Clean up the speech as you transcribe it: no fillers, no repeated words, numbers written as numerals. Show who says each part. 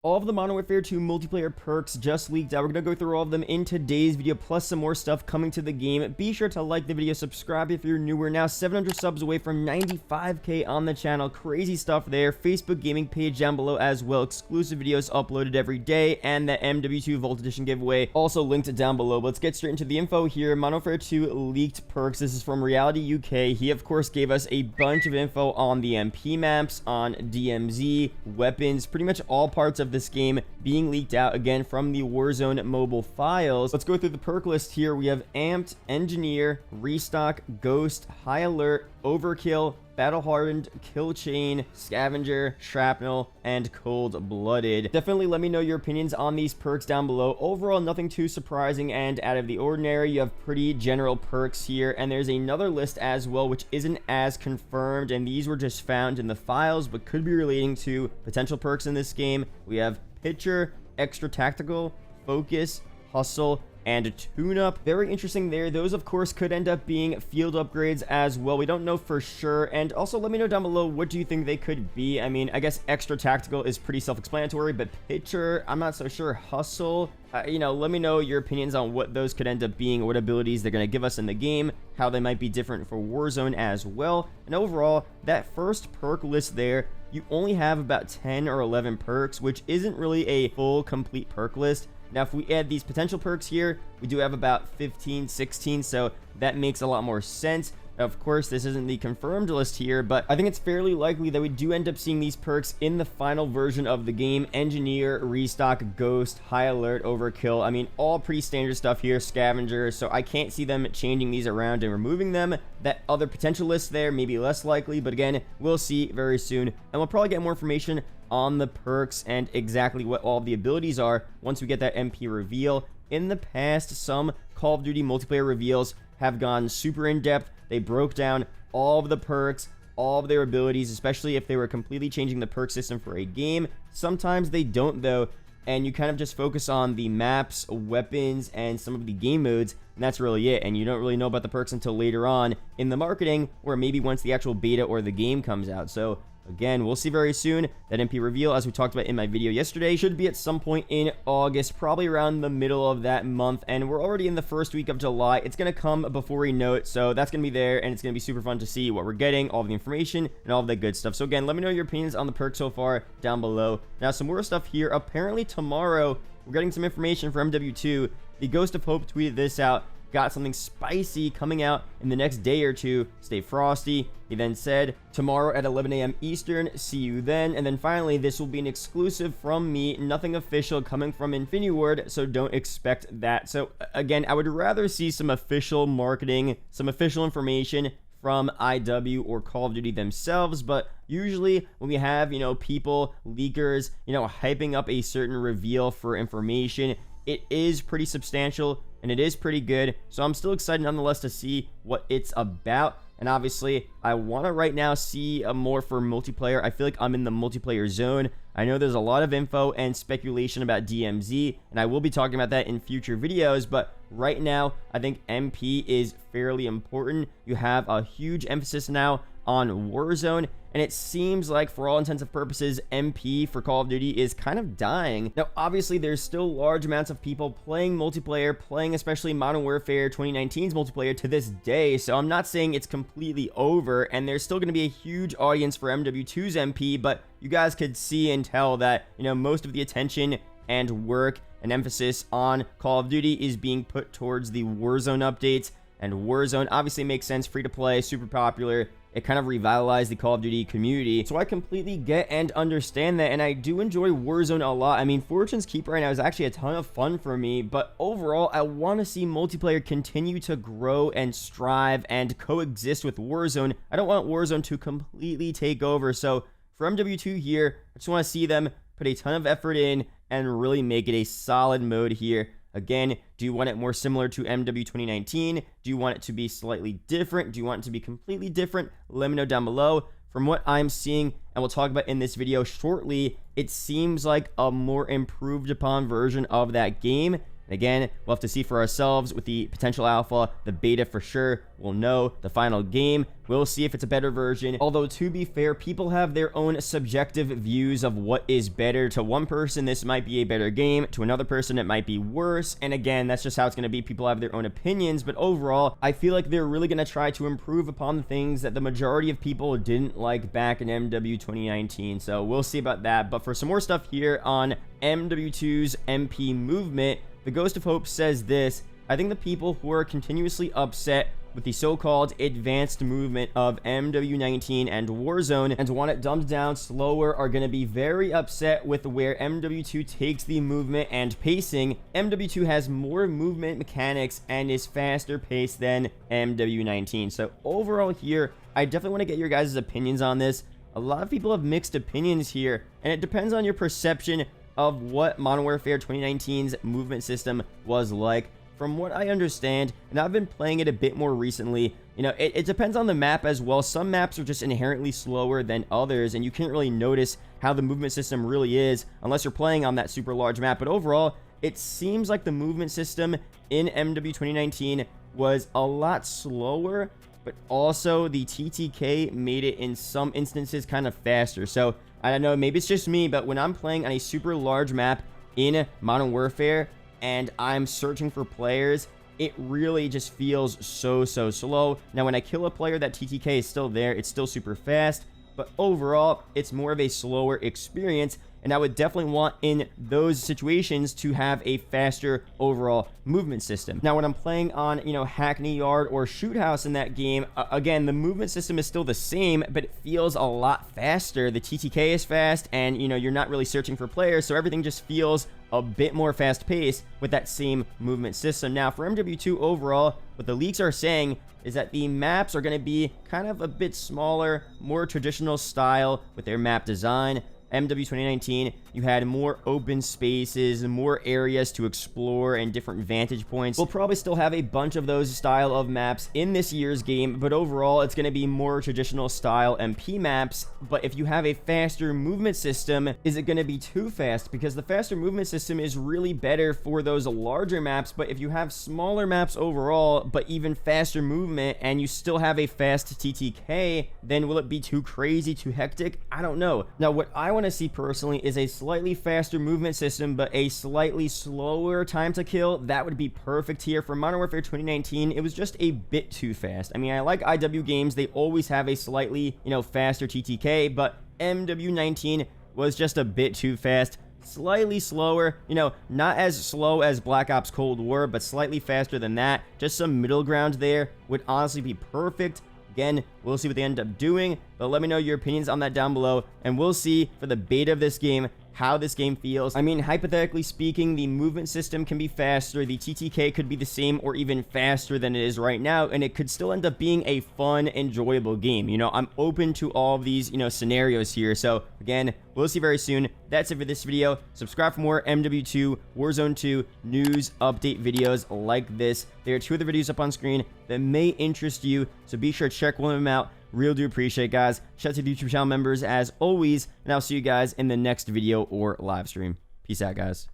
Speaker 1: All of the Modern Warfare 2 multiplayer perks just leaked out. We're going to go through all of them in today's video, plus some more stuff coming to the game. Be sure to like the video, subscribe if you're new. We're now 700 subs away from 95k on the channel. Crazy stuff there. Facebook gaming page down below as well. Exclusive videos uploaded every day, and the MW2 Vault Edition giveaway also linked down below. Let's get straight into the info here. Modern Warfare 2 leaked perks. This is from Reality UK. He, of course, gave us a bunch of info on the MP maps, on DMZ, weapons, pretty much all parts of this game being leaked out again from the Warzone mobile files. Let's go through the perk list here. We have Amped, Engineer, Restock, Ghost, High Alert, Overkill, Battle Hardened, Kill Chain, Scavenger, Shrapnel, and Cold Blooded. Definitely let me know your opinions on these perks down below. Overall, nothing too surprising and out of the ordinary. You have pretty general perks here, and there's another list as well which isn't as confirmed, and these were just found in the files but could be relating to potential perks in this game. We have Pitcher, Extra Tactical, Focus, Hustle, and Tune-Up. Very interesting there. Those, of course, could end up being field upgrades as well. We don't know for sure. And also, let me know down below, what do you think they could be? I mean, I guess Extra Tactical is pretty self-explanatory, but Pitcher, I'm not so sure. Hustle, let me know your opinions on what those could end up being, what abilities they're going to give us in the game, how they might be different for Warzone as well. And overall, that first perk list there, you only have about 10 or 11 perks, which isn't really a full, complete perk list. Now, if we add these potential perks here, we do have about 15, 16, so that makes a lot more sense. Of course, this isn't the confirmed list here, but I think it's fairly likely that we do end up seeing these perks in the final version of the game. Engineer, Restock, Ghost, High Alert, Overkill. I mean, all pretty standard stuff here. Scavenger, so I can't see them changing these around and removing them. That other potential list there may be less likely, but again, we'll see very soon. And we'll probably get more information on the perks and exactly what all the abilities are once we get that MP reveal. In the past, some Call of Duty multiplayer reveals have gone super in-depth. They broke down all of the perks, all of their abilities, especially if they were completely changing the perk system for a game. Sometimes they don't, though, and you kind of just focus on the maps, weapons, and some of the game modes, and that's really it. And you don't really know about the perks until later on in the marketing, or maybe once the actual beta or the game comes out. So again, we'll see very soon. That MP reveal, as we talked about in my video yesterday, should be at some point in August, probably around the middle of that month, and we're already in the first week of July. It's going to come before we know it, so that's going to be there, and it's going to be super fun to see what we're getting, all of the information, and all of that good stuff. So again, let me know your opinions on the perks so far down below. Now, some more stuff here. Apparently tomorrow, we're getting some information from MW2. The Ghost of Hope tweeted this out. Got something spicy coming out in the next day or two. Stay frosty. He then said, tomorrow at 11 a.m. Eastern, see you then. And then finally, this will be an exclusive from me, nothing official coming from Infinity Ward, so don't expect that. So again, I would rather see some official marketing, some official information from IW or Call of Duty themselves, but usually when we have, people, leakers, hyping up a certain reveal for information, it is pretty substantial and it is pretty good. So I'm still excited nonetheless to see what it's about. And obviously, I want to right now see more for multiplayer. I feel like I'm in the multiplayer zone. I know there's a lot of info and speculation about DMZ, and I will be talking about that in future videos, but right now, I think MP is fairly important. You have a huge emphasis now on Warzone, and it seems like, for all intents and purposes, MP for Call of Duty is kind of dying. Now, obviously, there's still large amounts of people playing multiplayer, playing especially Modern Warfare 2019's multiplayer to this day, so I'm not saying it's completely over, and there's still going to be a huge audience for MW2's MP, but you guys could see and tell that, most of the attention and work and emphasis on Call of Duty is being put towards the Warzone updates, and Warzone obviously makes sense, free to play, super popular. It kind of revitalized the Call of Duty community. So I completely get and understand that, and I do enjoy Warzone a lot. I mean, Fortune's Keep right now is actually a ton of fun for me, but overall, I want to see multiplayer continue to grow and strive and coexist with Warzone. I don't want Warzone to completely take over, so for MW2 here, I just want to see them put a ton of effort in and really make it a solid mode here. Again, do you want it more similar to MW 2019? Do you want it to be slightly different? Do you want it to be completely different? Let me know down below. From what I'm seeing, and we'll talk about in this video shortly, it seems like a more improved upon version of that game. Again, we'll have to see for ourselves with the potential alpha, the beta for sure. We'll know the final game. We'll see if it's a better version. Although, to be fair, people have their own subjective views of what is better. To one person, this might be a better game. To another person, it might be worse. And again, that's just how it's going to be. People have their own opinions. But overall, I feel like they're really going to try to improve upon the things that the majority of people didn't like back in MW 2019. So we'll see about that. But for some more stuff here on MW2's MP movement, the Ghost of Hope says this: I think the people who are continuously upset with the so-called advanced movement of MW19 and Warzone and want it dumbed down slower are going to be very upset with where MW2 takes the movement and pacing. MW2 has more movement mechanics and is faster paced than MW19. So overall here, I definitely want to get your guys' opinions on this. A lot of people have mixed opinions here, and it depends on your perception of what Modern Warfare 2019's movement system was like. From what I understand, and I've been playing it a bit more recently, you know, it depends on the map as well. Some maps are just inherently slower than others, and you can't really notice how the movement system really is unless you're playing on that super large map. But overall, it seems like the movement system in MW 2019 was a lot slower, but also the TTK made it in some instances kind of faster. So I don't know, maybe it's just me, but when I'm playing on a super large map in Modern Warfare and I'm searching for players, it really just feels so slow. Now, when I kill a player, that TTK is still there. It's still super fast, but overall, it's more of a slower experience. And I would definitely want in those situations to have a faster overall movement system. Now, when I'm playing on, you know, Hackney Yard or Shoot House in that game, again, the movement system is still the same, but it feels a lot faster. The TTK is fast, and, you know, you're not really searching for players, so everything just feels a bit more fast-paced with that same movement system. Now, for MW2 overall, what the leaks are saying is that the maps are going to be kind of a bit smaller, more traditional style with their map design. MW 2019, you had more open spaces, more areas to explore, and different vantage points. We'll probably still have a bunch of those style of maps in this year's game, but overall, it's going to be more traditional style MP maps. But if you have a faster movement system, is it going to be too fast? Because the faster movement system is really better for those larger maps, but if you have smaller maps overall, but even faster movement, and you still have a fast TTK, then will it be too crazy, too hectic? I don't know. Now, what I want to see personally is a slightly faster movement system, but a slightly slower time to kill. That would be perfect here. For Modern Warfare 2019, it was just a bit too fast. I mean, I like IW games. They always have a slightly, you know, faster TTK, but MW19 was just a bit too fast. Slightly slower, you know, not as slow as Black Ops Cold War, but slightly faster than that. Just some middle ground there would honestly be perfect. Again, we'll see what they end up doing, but let me know your opinions on that down below, and we'll see for the beta of this game how this game feels. I mean, hypothetically speaking, the movement system can be faster, the TTK could be the same or even faster than it is right now, and it could still end up being a fun, enjoyable game. You know, I'm open to all of these, you know, scenarios here. So again, we'll see very soon. That's it for this video. Subscribe for more MW2 Warzone 2 news update videos like this. There are two other videos up on screen that may interest you, so be sure to check one of them out. Real do appreciate it, guys. Shout out to the YouTube channel members as always, and I'll see you guys in the next video or live stream. Peace out, guys.